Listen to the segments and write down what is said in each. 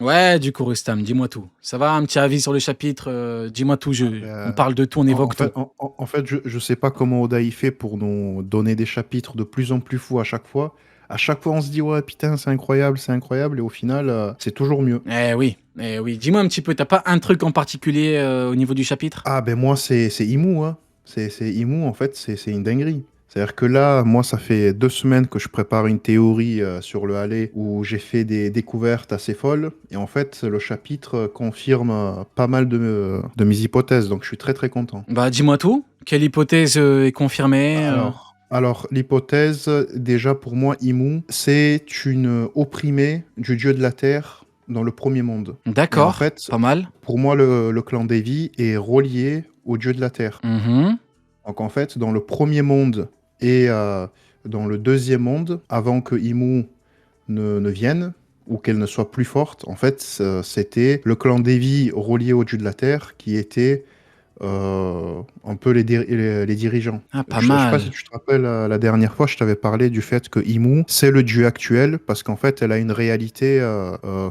Ouais, du coup, Rustam, dis-moi tout. Ça va, un petit avis sur le chapitre, dis-moi tout, on Euh, parle de tout, on en évoque fait, tout. je sais pas comment Oda il fait pour nous donner des chapitres de plus en plus fous à chaque fois. À chaque fois, on se dit, ouais, putain, c'est incroyable, et au final, c'est toujours mieux. Eh oui. Dis-moi un petit peu, t'as pas un truc en particulier au niveau du chapitre? Ah, ben moi, c'est Imu, hein. C'est Imu, en fait, c'est une dinguerie. C'est-à-dire que là, moi, ça fait 2 semaines que je prépare une théorie sur le Halley où j'ai fait des découvertes assez folles. Et en fait, le chapitre confirme pas mal de mes hypothèses, donc je suis très très content. Bah, dis-moi tout. Quelle hypothèse est confirmée Alors, l'hypothèse, déjà pour moi, Imu, c'est une opprimée du dieu de la terre dans le premier monde. Et en D'accord, fait, pas mal. pour moi, le clan Devi est relié au dieu de la terre. Mhm. Donc en fait, dans le premier monde et dans le deuxième monde, avant que Imu ne vienne, ou qu'elle ne soit plus forte, en fait, c'était le clan Devi relié au dieu de la terre qui était un peu les dirigeants. Ah, pas Je sais pas si mal. tu te rappelles, la dernière fois, je t'avais parlé du fait que Imu, c'est le dieu actuel, parce qu'en fait, elle a une réalité,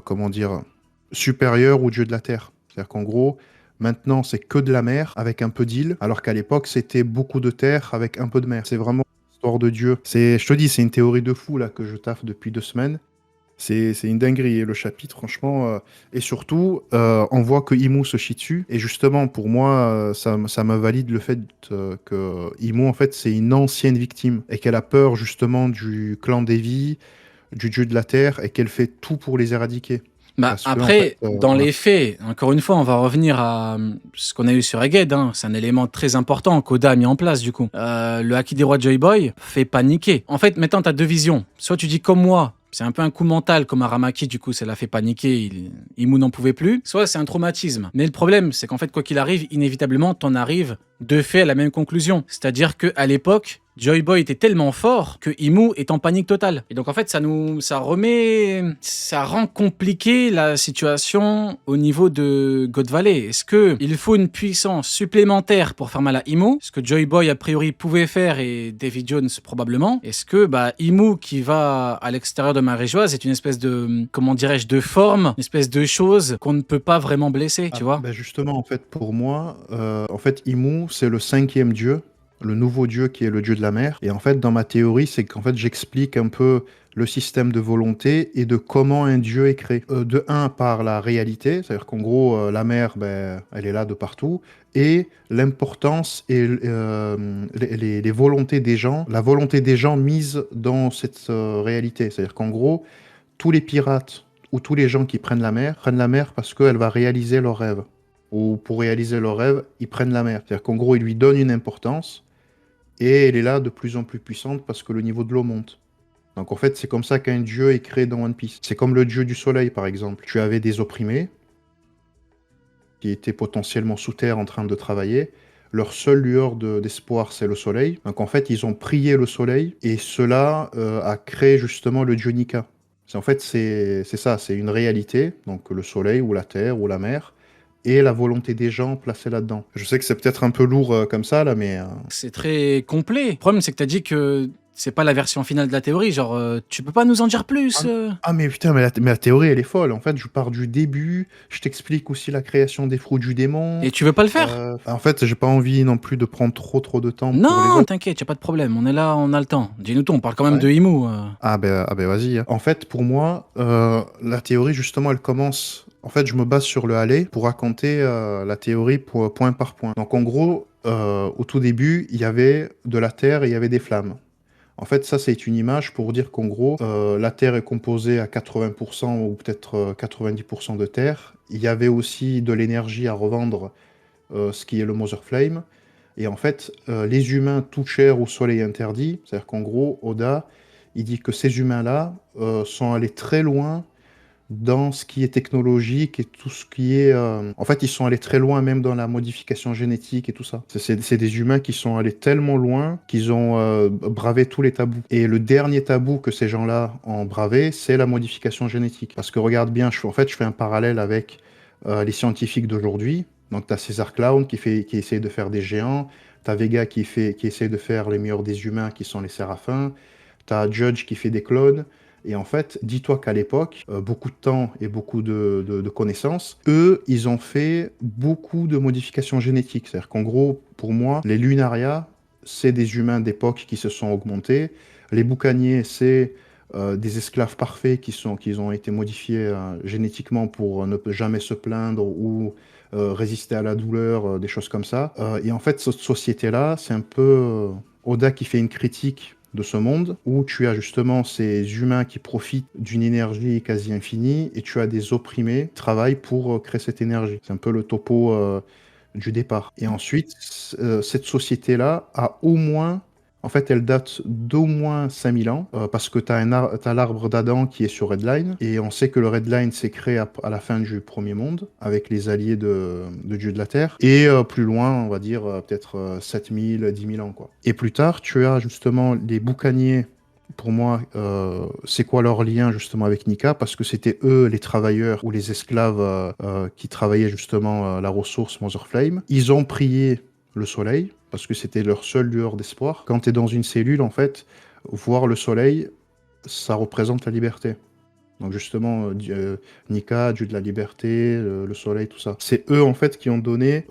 comment dire, supérieure au dieu de la Terre. C'est-à-dire qu'en gros, maintenant, c'est que de la mer avec un peu d'île, alors qu'à l'époque, c'était beaucoup de terre avec un peu de mer. C'est vraiment l'histoire de Dieu. Je te dis, c'est une théorie de fou, là, que je taffe depuis 2 semaines. C'est une dinguerie, et le chapitre, franchement. Et surtout, on voit que Imu se chie dessus. Et justement, pour moi, ça me valide le fait que Imu, en fait, c'est une ancienne victime. Et qu'elle a peur, justement, du clan Devi, du dieu de la terre, et qu'elle fait tout pour les éradiquer. Bah, Parce que, en fait, après, dans ouais. les faits, encore une fois, on va revenir à ce qu'on a eu sur Egghead, hein. C'est un élément très important qu'Oda a mis en place, du coup. Le Haki des rois Joy Boy fait paniquer. En fait, maintenant, t'as deux visions. Soit tu dis comme moi, c'est un peu un coup mental, comme Aramaki, du coup, ça l'a fait paniquer, Imu n'en pouvait plus. Soit c'est un traumatisme. Mais le problème, c'est qu'en fait, quoi qu'il arrive, inévitablement, t'en arrives de fait à la même conclusion. C'est-à-dire qu'à l'époque, Joy Boy était tellement fort que Imu est en panique totale. Et donc en fait, ça rend compliqué la situation au niveau de God Valley. Est-ce que il faut une puissance supplémentaire pour faire mal à Imu, ce que Joy Boy a priori pouvait faire et Davy Jones probablement. Est-ce que Imu qui va à l'extérieur de Maréjoise est une espèce de, comment dirais-je, de forme, une espèce de chose qu'on ne peut pas vraiment blesser, Ah, tu vois? ben justement, en fait, pour moi, en fait, Imu, c'est le cinquième dieu, le nouveau dieu qui est le dieu de la mer. Et en fait, dans ma théorie, c'est qu'en fait, j'explique un peu le système de volonté et de comment un dieu est créé. De un, par la réalité, c'est-à-dire qu'en gros, la mer, ben, elle est là de partout, et l'importance et les volontés des gens, la volonté des gens mise dans cette réalité. C'est-à-dire qu'en gros, tous les pirates ou tous les gens qui prennent la mer parce qu'elle va réaliser leurs rêves. Ou pour réaliser leurs rêves, ils prennent la mer. C'est-à-dire qu'en gros, ils lui donnent une importance et elle est là de plus en plus puissante parce que le niveau de l'eau monte. Donc en fait, c'est comme ça qu'un dieu est créé dans One Piece. C'est comme le dieu du soleil, par exemple. Tu avais des opprimés qui étaient potentiellement sous terre en train de travailler. Leur seule lueur d'espoir, c'est le soleil. Donc en fait, ils ont prié le soleil et cela a créé justement le dieu Nika. En fait, c'est ça, c'est une réalité, donc le soleil ou la terre ou la mer, et la volonté des gens placée là-dedans. Je sais que c'est peut-être un peu lourd comme ça, là, mais C'est très complet. Le problème, c'est que t'as dit que c'est pas la version finale de la théorie. Genre, tu peux pas nous en dire ah, plus mais putain, mais la théorie, elle est folle. En fait, je pars du début, je t'explique aussi la création des fruits du démon. Et tu veux pas le faire? En fait, j'ai pas envie non plus de prendre trop de temps pour les Non, autres. t'inquiète, y a pas de problème. On est là, on a le temps. Dis-nous tout, on parle quand même Ouais. de Imu. Ah ben vas-y, hein. En fait, pour moi, la théorie, justement, elle commence. En fait, je me base sur le aller pour raconter la théorie point par point. Donc, en gros, au tout début, il y avait de la terre et il y avait des flammes. En fait, ça, c'est une image pour dire qu'en gros, la terre est composée à 80% ou peut-être 90% de terre. Il y avait aussi de l'énergie à revendre, ce qui est le Mother Flame. Et en fait, les humains touchèrent au soleil interdit. C'est-à-dire qu'en gros, Oda, il dit que ces humains-là sont allés très loin dans ce qui est technologique et tout ce qui est... En fait, ils sont allés très loin même dans la modification génétique et tout ça. C'est des humains qui sont allés tellement loin qu'ils ont bravé tous les tabous. Et le dernier tabou que ces gens-là ont bravé, c'est la modification génétique. Parce que regarde bien, en fait, je fais un parallèle avec les scientifiques d'aujourd'hui. Donc, tu as César Clown qui essaye de faire des géants. Tu as Vega qui essaye de faire les meilleurs des humains qui sont les séraphins. Tu as Judge qui fait des clones. Et en fait, dis-toi qu'à l'époque, beaucoup de temps et beaucoup de connaissances, eux, ils ont fait beaucoup de modifications génétiques. C'est-à-dire qu'en gros, pour moi, les Lunaria, c'est des humains d'époque qui se sont augmentés. Les boucaniers, c'est des esclaves parfaits qui ont été modifiés génétiquement pour ne jamais se plaindre ou résister à la douleur, des choses comme ça. Et en fait, cette société-là, c'est un peu Oda qui fait une critique de ce monde, où tu as justement ces humains qui profitent d'une énergie quasi infinie, et tu as des opprimés qui travaillent pour créer cette énergie. C'est un peu le topo du départ. Et ensuite, cette société-là a au moins... En fait, elle date d'au moins 5000 ans, parce que tu as l'arbre d'Adam qui est sur Redline, et on sait que le Redline s'est créé à la fin du premier monde, avec les alliés de Dieu de la Terre, et plus loin, on va dire peut-être 7000, 10 000 ans, quoi. Et plus tard, tu as justement les boucaniers. Pour moi, c'est quoi leur lien justement avec Nika? Parce que c'était eux les travailleurs ou les esclaves qui travaillaient justement la ressource Mother Flame. Ils ont prié le soleil, parce que c'était leur seule lueur d'espoir. Quand tu es dans une cellule, en fait, voir le soleil, ça représente la liberté. Donc justement, Nika, dieu de la liberté, le soleil, tout ça. C'est eux, en fait, qui ont donné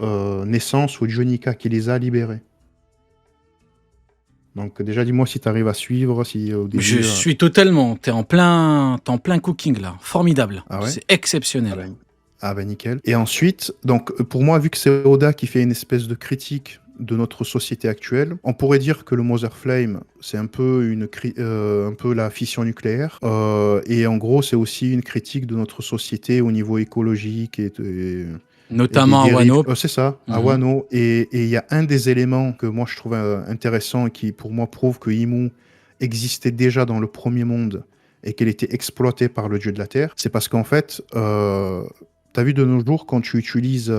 naissance au dieu Nika, qui les a libérés. Donc déjà, dis-moi si tu arrives à suivre, si au Je début... suis totalement. T'es en plein cooking là. Formidable. Ah ouais? C'est exceptionnel. Ah ben nickel. Et ensuite, donc pour moi, vu que c'est Oda qui fait une espèce de critique de notre société actuelle, on pourrait dire que le Mother Flame, c'est un peu un peu la fission nucléaire. Et en gros, c'est aussi une critique de notre société au niveau écologique et des Notamment à dérives. Wano. C'est ça, à Wano. Et il y a un des éléments que moi je trouve intéressant et qui pour moi prouve que Imu existait déjà dans le premier monde et qu'elle était exploitée par le dieu de la Terre. C'est parce qu'en fait, t'as vu de nos jours, quand tu utilises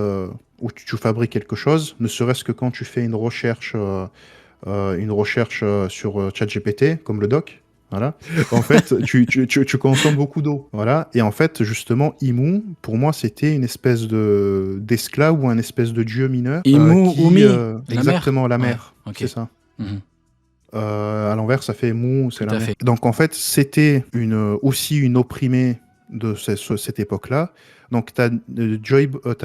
ou tu fabriques quelque chose, ne serait-ce que quand tu fais une recherche sur ChatGPT, comme le doc, voilà. En fait, tu consommes beaucoup d'eau, voilà. Et en fait, justement, Imu, pour moi, c'était une espèce d'esclave ou un espèce de dieu mineur. Imu, Umi, la exactement, mer. la mer, Ouais, ok. c'est ça. À l'envers, ça fait Mu, c'est Tout la à mer. fait. Donc en fait, c'était aussi une opprimée de cette époque-là. Donc t'as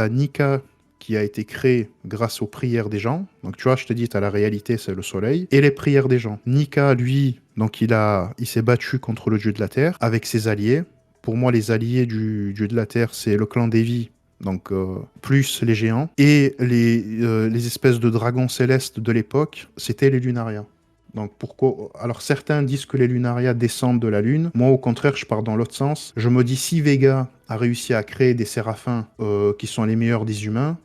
Nika qui a été créée grâce aux prières des gens. Donc tu vois, je te dis, t'as la réalité, c'est le soleil, et les prières des gens. Nika, lui, donc il s'est battu contre le dieu de la Terre avec ses alliés. Pour moi, les alliés du dieu de la Terre, c'est le clan Devi, donc plus les géants. Et les espèces de dragons célestes de l'époque, c'était les Lunaria. Donc pourquoi... Alors certains disent que les Lunaria descendent de la Lune. Moi, au contraire, je pars dans l'autre sens. Je me dis, si Vega a réussi à créer des séraphins qui sont les meilleurs des humains,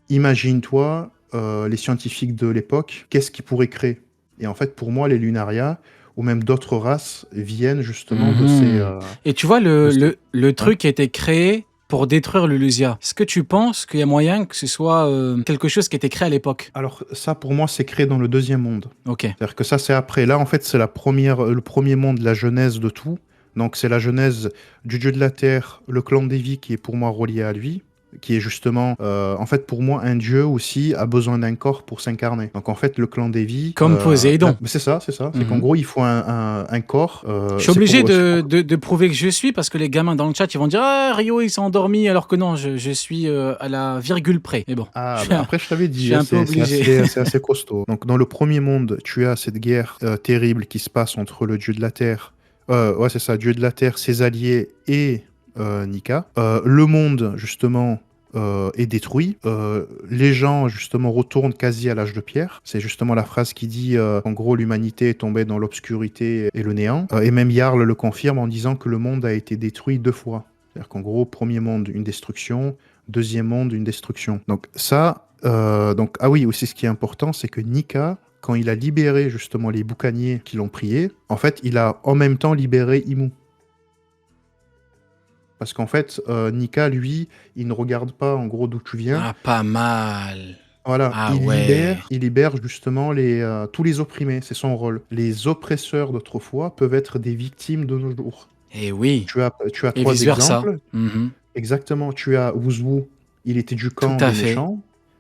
imagine-toi les scientifiques de l'époque, qu'est-ce qu'ils pourraient créer? Et en fait, pour moi, les Lunaria, ou même d'autres races, viennent justement de ces... Et tu vois, le truc Ouais. qui a été créé pour détruire le Lusia, est-ce que tu penses qu'il y a moyen que ce soit quelque chose qui a été créé à l'époque? Alors ça, pour moi, c'est créé dans le deuxième monde. Ok. C'est-à-dire que ça, c'est après. Là, en fait, c'est le premier monde, la genèse de tout. Donc c'est la genèse du dieu de la terre, le clan Devi qui est pour moi relié à lui, qui est justement, en fait, pour moi, un dieu aussi a besoin d'un corps pour s'incarner. Donc en fait, le clan Devi... Comme Poséidon. C'est ça. C'est qu'en gros, il faut un corps. Je suis obligé de prouver que je suis, parce que les gamins dans le chat, ils vont dire « Ah, Rio, il s'est endormi », alors que non, je suis à la virgule près. Mais bon. Ah, bah après, je t'avais dit, je suis un peu obligé. c'est assez costaud. Donc dans le premier monde, tu as cette guerre terrible qui se passe entre le dieu de la terre, ouais, c'est ça, dieu de la terre, ses alliés et Nika. Le monde, justement, est détruit. Les gens, justement, retournent quasi à l'âge de pierre. C'est justement la phrase qui dit, en gros, l'humanité est tombée dans l'obscurité et le néant. Et même Jarl le confirme en disant que le monde a été détruit 2 fois. C'est-à-dire qu'en gros, premier monde, une destruction. Deuxième monde, une destruction. Donc ça, ah oui, aussi ce qui est important, c'est que Nika, quand il a libéré justement les boucaniers qui l'ont prié, en fait, il a en même temps libéré Imu. Parce qu'en fait, Nika, lui, il ne regarde pas en gros d'où tu viens. Ah, pas mal. Voilà, Ah ouais. il libère justement tous les opprimés, c'est son rôle. Les oppresseurs d'autrefois peuvent être des victimes de nos jours. Eh oui. Tu as Et 3 vice-versa. exemples. Exactement, tu as Wuzwu, il était du camp Tout à des fait. méchants.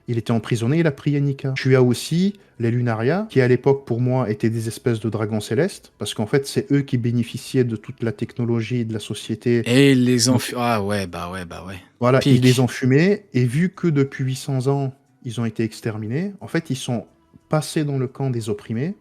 Il était emprisonné, il a prié Nika. Tu as aussi les Lunaria, qui à l'époque pour moi étaient des espèces de dragons célestes, parce qu'en fait c'est eux qui bénéficiaient de toute la technologie de la société. Et les Donc ah ouais. voilà, ils les ont Pique. fumés, et vu que depuis 800 ans ils ont été exterminés, en fait ils sont passés dans le camp des opprimés,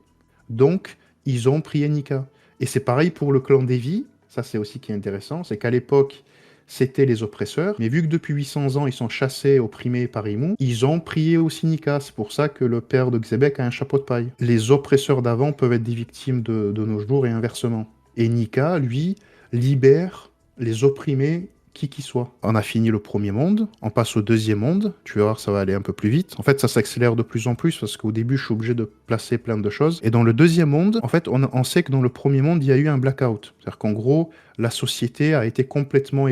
donc ils ont prié Nika. Et c'est pareil pour le clan Devi, ça c'est aussi qui est intéressant, c'est qu'à l'époque c'était les oppresseurs, mais vu que depuis 800 ans ils sont chassés, opprimés par Imu, ils ont prié aussi Nika. C'est pour ça que le père de Xebec a un chapeau de paille. Les oppresseurs d'avant peuvent être des victimes de nos jours et inversement. Et Nika, lui, libère les opprimés qui qu'il soit. On a fini le premier monde, on passe au deuxième monde, tu vas voir ça va aller un peu plus vite. En fait ça s'accélère de plus en plus parce qu'au début je suis obligé de placer plein de choses. Et dans le deuxième monde, en fait on sait que dans le premier monde il y a eu un blackout. C'est-à-dire qu'en gros la société a été complètement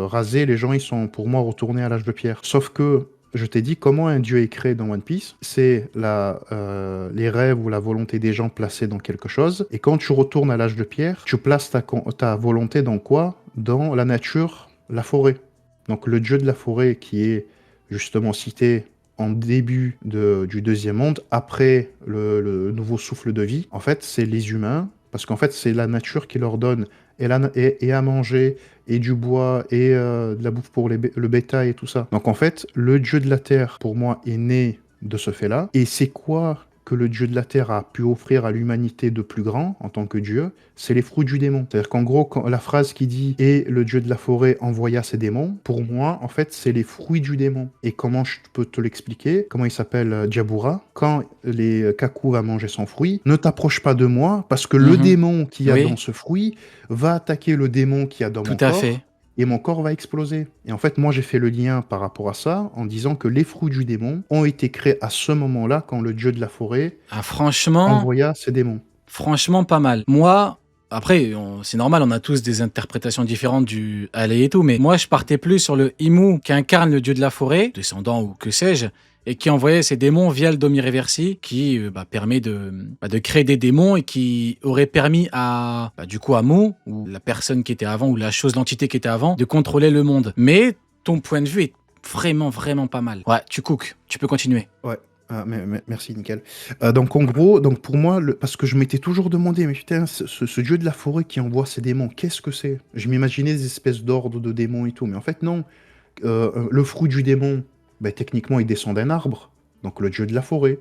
rasée, les gens ils sont pour moi retournés à l'âge de pierre. Sauf que je t'ai dit comment un dieu est créé dans One Piece, c'est les rêves ou la volonté des gens placés dans quelque chose. Et quand tu retournes à l'âge de pierre, tu places ta volonté dans quoi? Dans la nature, la forêt. Donc le dieu de la forêt qui est justement cité en début du deuxième monde, après le nouveau souffle de vie, en fait c'est les humains, parce qu'en fait c'est la nature qui leur donne et à manger, et du bois, et de la bouffe pour le bétail et tout ça. Donc en fait, le dieu de la terre, pour moi, est né de ce fait-là. Et c'est quoi que le dieu de la terre a pu offrir à l'humanité de plus grand en tant que dieu? C'est les fruits du démon. C'est-à-dire qu'en gros, la phrase qui dit « Et le dieu de la forêt envoya ses démons », pour moi, en fait, c'est les fruits du démon. Et comment je peux te l'expliquer? Comment il s'appelle Diabura? Quand les Kaku va manger son fruit, ne t'approche pas de moi, parce que le démon qu'il y a dans Oui, ce fruit va attaquer le démon qu'il y a dans tout mon à fait. corps, et mon corps va exploser. Et en fait, moi, j'ai fait le lien par rapport à ça en disant que les fruits du démon ont été créés à ce moment-là, quand le dieu de la forêt Ah, franchement, envoya ses démons. franchement, pas mal. Moi, après, c'est normal, on a tous des interprétations différentes du aller et tout, mais moi, je partais plus sur le Imu qui incarne le dieu de la forêt, descendant ou que sais-je, et qui envoyait ses démons via le Domi Reversi, qui permet de créer des démons et qui aurait permis du coup, à Mu, ou la personne qui était avant, ou la chose, l'entité qui était avant, de contrôler le monde. Mais ton point de vue est vraiment, vraiment pas mal. Ouais, tu cook, tu peux continuer. Ouais. Ah, merci, nickel. Donc en gros, donc pour moi, parce que je m'étais toujours demandé, mais putain, ce dieu de la forêt qui envoie ses démons, qu'est-ce que c'est? Je m'imaginais des espèces d'ordres de démons et tout, mais en fait non. Le fruit du démon, ben, techniquement, il descend d'un arbre, donc le dieu de la forêt.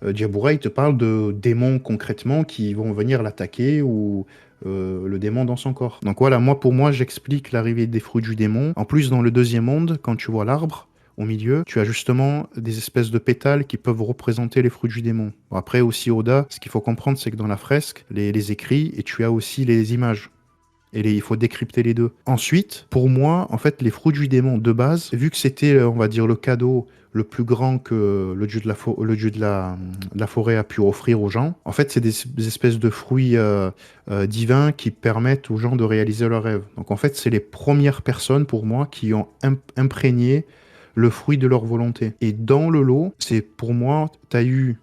Diabura, il te parle de démons concrètement qui vont venir l'attaquer ou le démon dans son corps. Donc voilà, pour moi, j'explique l'arrivée des fruits du démon. En plus, dans le deuxième monde, quand tu vois l'arbre, au milieu, tu as justement des espèces de pétales qui peuvent représenter les fruits du démon. Bon, après aussi, Oda, ce qu'il faut comprendre, c'est que dans la fresque, les écrits, et tu as aussi les images. Et il faut décrypter les deux. Ensuite, pour moi, en fait, les fruits du démon de base, vu que c'était, on va dire, le cadeau le plus grand que le dieu de la forêt a pu offrir aux gens, en fait, c'est des espèces de fruits divins qui permettent aux gens de réaliser leurs rêves. Donc, en fait, c'est les premières personnes, pour moi, qui ont imprégné le fruit de leur volonté. Et dans le lot, c'est pour moi, tu as eu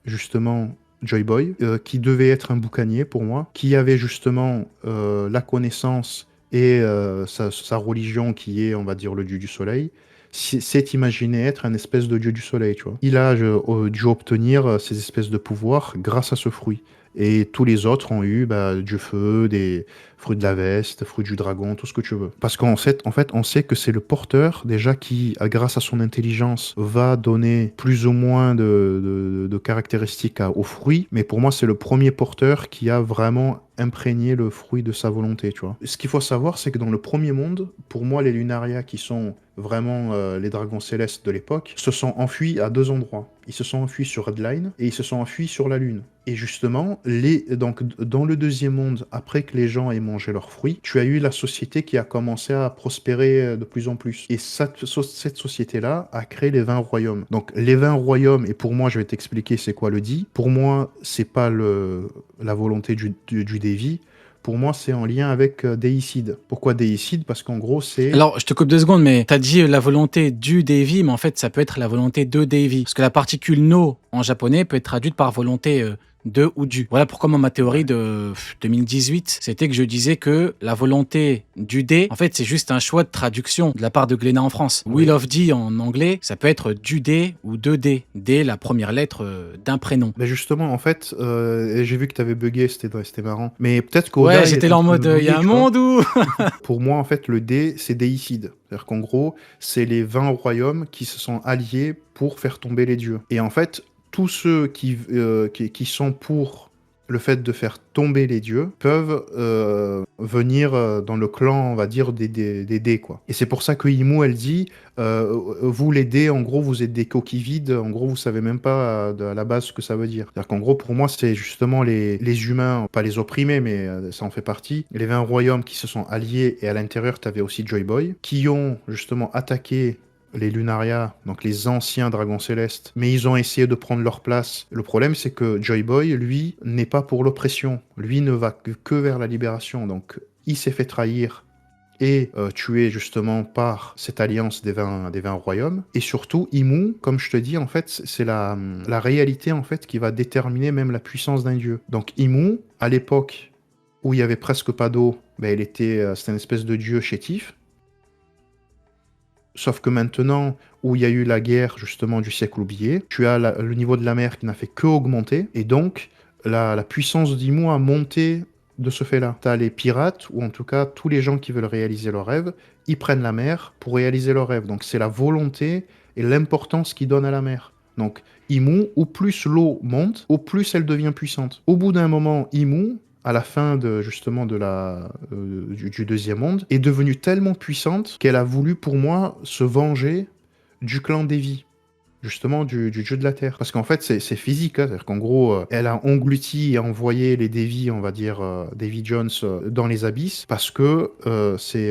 justement Joy Boy, qui devait être un boucanier pour moi, qui avait justement la connaissance et sa religion qui est, on va dire, le dieu du soleil, s'est imaginé être un espèce de dieu du soleil, tu vois. Il a dû obtenir ces espèces de pouvoirs grâce à ce fruit. Et tous les autres ont eu du feu, des fruits de la veste, fruits du dragon, tout ce que tu veux. Parce qu'en fait, on sait que c'est le porteur, déjà, qui, grâce à son intelligence, va donner plus ou moins de caractéristiques aux fruits. Mais pour moi, c'est le premier porteur qui a vraiment imprégné le fruit de sa volonté, tu vois. Ce qu'il faut savoir, c'est que dans le premier monde, pour moi, les Lunaria, qui sont vraiment les dragons célestes de l'époque, se sont enfuis à deux endroits. Ils se sont enfuis sur Redline et ils se sont enfuis sur la Lune. Et justement, donc, dans le deuxième monde, après que les gens aient mangé leurs fruits, tu as eu la société qui a commencé à prospérer de plus en plus. Et cette société-là a créé les 20 royaumes. Donc les 20 royaumes, et pour moi, je vais t'expliquer c'est quoi le dit. Pour moi, c'est pas la volonté du Devi. Pour moi, c'est en lien avec Déicide. Pourquoi Déicide? Parce qu'en gros, c'est... Alors, je te coupe 2 secondes, mais t'as dit la volonté du Devi, mais en fait, ça peut être la volonté de Devi. Parce que la particule no en japonais peut être traduite par volonté de ou du. Voilà pourquoi moi, ma théorie de 2018, c'était que je disais que la volonté du dé, en fait, c'est juste un choix de traduction de la part de Glénat en France. Oui. Will of D en anglais, ça peut être du dé ou de dé. Dé, la première lettre d'un prénom. Ben justement, en fait, et j'ai vu que t'avais bugué, c'était marrant. Mais peut-être qu'Oda... Ouais, il j'étais est là en train de mode, il y a bugger, un tu vois. monde où... Pour moi, en fait, le dé, c'est déicide. C'est-à-dire qu'en gros, c'est les 20 royaumes qui se sont alliés pour faire tomber les dieux. Et en fait, tous ceux qui sont pour le fait de faire tomber les dieux peuvent venir dans le clan, on va dire, des dés, quoi. Et c'est pour ça que Imu, elle dit, vous les dés, en gros, vous êtes des coquilles vides, en gros, vous savez même pas à la base ce que ça veut dire. C'est-à-dire qu'en gros, pour moi, c'est justement les humains, pas les opprimés, mais ça en fait partie, les 20 royaumes qui se sont alliés, et à l'intérieur, tu avais aussi Joy Boy, qui ont justement attaqué les Lunaria, donc les anciens dragons célestes, mais ils ont essayé de prendre leur place. Le problème, c'est que Joy Boy, lui, n'est pas pour l'oppression. Lui ne va que vers la libération. Donc, il s'est fait trahir et tué justement par cette alliance des 20 royaumes. Et surtout, Imu, comme je te dis, en fait, c'est la réalité en fait qui va déterminer même la puissance d'un dieu. Donc, Imu, à l'époque où il y avait presque pas d'eau, ben, c'était une espèce de dieu chétif. Sauf que maintenant, où il y a eu la guerre justement du siècle oublié, tu as le niveau de la mer qui n'a fait que augmenter, et donc la puissance d'Imu a monté de ce fait-là. Tu as les pirates, ou en tout cas tous les gens qui veulent réaliser leurs rêves, ils prennent la mer pour réaliser leurs rêves. Donc c'est la volonté et l'importance qu'ils donnent à la mer. Donc Imu, au plus l'eau monte, au plus elle devient puissante. Au bout d'un moment, Imu, à la fin justement du deuxième monde, est devenue tellement puissante qu'elle a voulu, pour moi, se venger du clan Devi, justement du dieu de la terre. Parce qu'en fait, c'est physique, hein, c'est-à-dire qu'en gros, elle a englouti et envoyé les Devi, on va dire, Davy Jones, dans les abysses, parce que,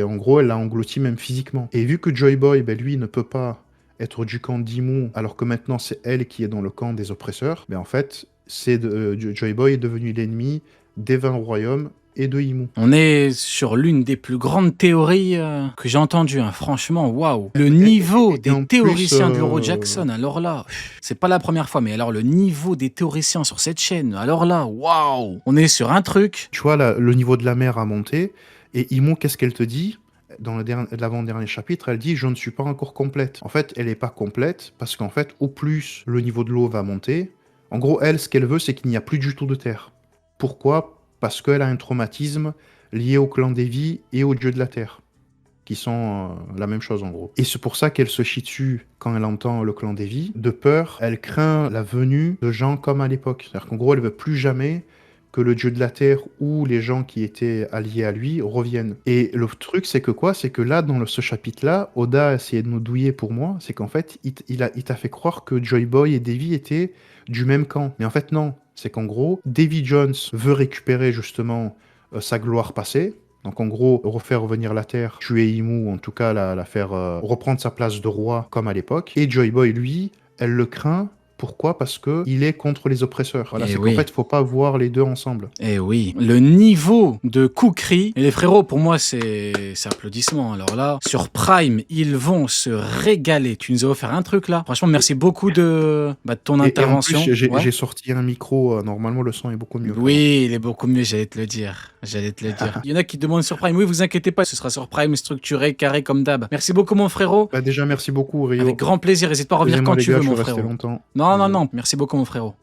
en gros, elle l'a englouti même physiquement. Et vu que Joy Boy, ben, lui, ne peut pas être du camp d'Imu, alors que maintenant, c'est elle qui est dans le camp des oppresseurs, ben en fait, Joy Boy est devenu l'ennemi des 20 royaumes et de Imu. On est sur l'une des plus grandes théories que j'ai entendues, hein. Franchement, waouh. Le niveau des théoriciens de l'Euro Jackson, alors là, c'est pas la première fois, mais alors le niveau des théoriciens sur cette chaîne, alors là, waouh. On est sur un truc. Tu vois, le niveau de la mer a monté, et Imu, qu'est-ce qu'elle te dit ? Dans l'avant-dernier chapitre, elle dit « Je ne suis pas encore complète ». En fait, elle n'est pas complète, parce qu'en fait, au plus le niveau de l'eau va monter, en gros, elle, ce qu'elle veut, c'est qu'il n'y a plus du tout de terre. Pourquoi ? Parce qu'elle a un traumatisme lié au clan Devi et au dieu de la terre, qui sont la même chose en gros. Et c'est pour ça qu'elle se chie dessus quand elle entend le clan Devi. De peur, elle craint la venue de gens comme à l'époque. C'est-à-dire qu'en gros, elle veut plus jamais que le dieu de la terre ou les gens qui étaient alliés à lui reviennent. Et le truc, c'est que quoi ? C'est que là, dans ce chapitre-là, Oda a essayé de nous douiller pour moi, c'est qu'en fait, il t'a fait croire que Joy Boy et Devi étaient du même camp. Mais en fait, non. C'est qu'en gros, Davy Jones veut récupérer justement sa gloire passée. Donc en gros, refaire revenir la Terre, tuer Imu, ou en tout cas la faire reprendre sa place de roi comme à l'époque. Et Joy Boy, lui, elle le craint. Pourquoi ? Parce qu'il est contre les oppresseurs. Voilà, c'est qu'en fait, il ne faut pas voir les deux ensemble. Eh oui, le niveau de Kukri, et les frérots, pour moi, c'est applaudissement. Alors là, sur Prime, ils vont se régaler. Tu nous as offert un truc là. Franchement, merci beaucoup de ton intervention. Et en plus, j'ai sorti un micro. Normalement, le son est beaucoup mieux. Oui, il est beaucoup mieux, j'allais te le dire. Il y en a qui demandent sur Prime. Oui, vous inquiétez pas, ce sera sur Prime, structuré, carré comme d'hab. Merci beaucoup, mon frérot. Bah déjà, merci beaucoup, Rio. Avec grand plaisir. N'hésite pas à revenir quand tu veux, mon frérot. Longtemps. Non, merci beaucoup, mon frérot.